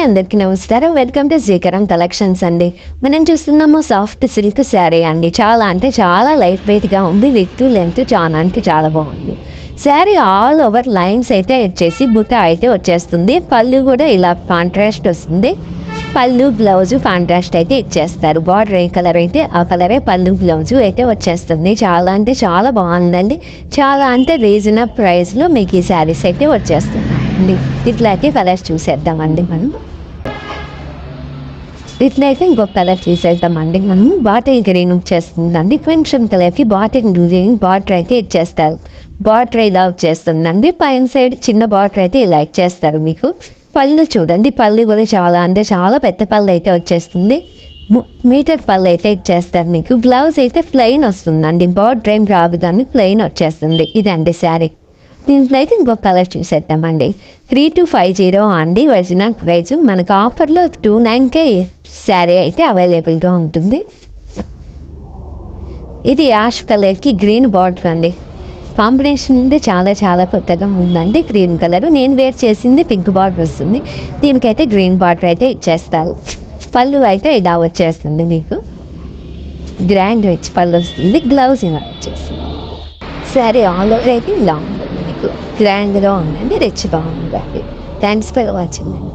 అందరికీ నమస్కారం. Welcome to జీకరం collections అండి. మనం చూస్తున్నాము సాఫ్ట్ సిల్క్ శారీ అండి. చాలా అంటే చాలా లైట్ వెయిట్గా ఉంది. విత్ లెంత్ చాలా అంటే చాలా బాగుంది. శారీ ఆల్ ఓవర్ లైన్స్ అయితే వచ్చేసి బుట్ట అయితే వచ్చేస్తుంది. పళ్ళు కూడా ఇలా కాంట్రాస్ట్ వస్తుంది. పళ్ళు బ్లౌజు కాంట్రాస్ట్ అయితే ఇచ్చేస్తారు. బార్డర్ ఏ కలర్ అయితే ఆ కలరే పళ్ళు బ్లౌజు అయితే వచ్చేస్తుంది. చాలా అంటే చాలా బాగుందండి. చాలా అంటే రీజనబుల్ ప్రైస్లో మీకు ఈ శారీస్ అయితే వచ్చేస్తుంది అండి. ఇట్లయితే కలర్స్ చూసేద్దామండి మనం. ఇట్లయితే ఇంకొక కలర్ చూసేద్దామండి మనం. బాటిల్ గ్రీన్ వచ్చేస్తుందండి. కొంచెం కలర్కి బాటిల్ గ్రీన్ బార్డర్ అయితే ఇచ్చేస్తారు. బార్డర్ ఇలా వచ్చేస్తుందండి. పైన సైడ్ చిన్న బార్డర్ అయితే ఇలా ఇచ్చేస్తారు మీకు. పళ్ళు చూడండి, పళ్ళు కూడా చాలా అంటే చాలా పెద్ద పళ్ళు అయితే వచ్చేస్తుంది. మీటర్ పళ్ళు అయితే ఇచ్చేస్తారు మీకు. బ్లౌజ్ అయితే ప్లెయిన్ వస్తుందండి. బార్డర్ ఏం రాదు కానీ ప్లెయిన్ వచ్చేస్తుంది. ఇదండి శారీ. దీంట్లో అయితే ఇంకొక కలర్ చూసేద్దామండి. 3250 అండి ఒరిజినల్ ప్రైజ్. మనకు ఆఫర్లో 29K శారీ అయితే అవైలబుల్గా ఉంటుంది. ఇది యాష్ కలర్కి గ్రీన్ బార్డర్ అండి. కాంబినేషన్ అంటే చాలా చాలా కొత్తగా ఉందండి. గ్రీన్ కలర్ నేను వేర్ చేసింది పింక్ బార్డర్ వస్తుంది. దీనికైతే గ్రీన్ బార్డర్ అయితే ఇచ్చేస్తారు. పళ్ళు అయితే ఇలా వచ్చేస్తుంది మీకు. గ్రాండ్ రిచ్ పళ్ళు వస్తుంది. గ్లౌజ్ ఇలా వచ్చేస్తుంది. శారీ ఆల్ ఓవర్ అయితే ఇలా ఉంటుంది. గ్రాండ్గా ఉందండి, రిచ్గా ఉందండి. థ్యాంక్స్ ఫర్ వాచింగ్ అండి.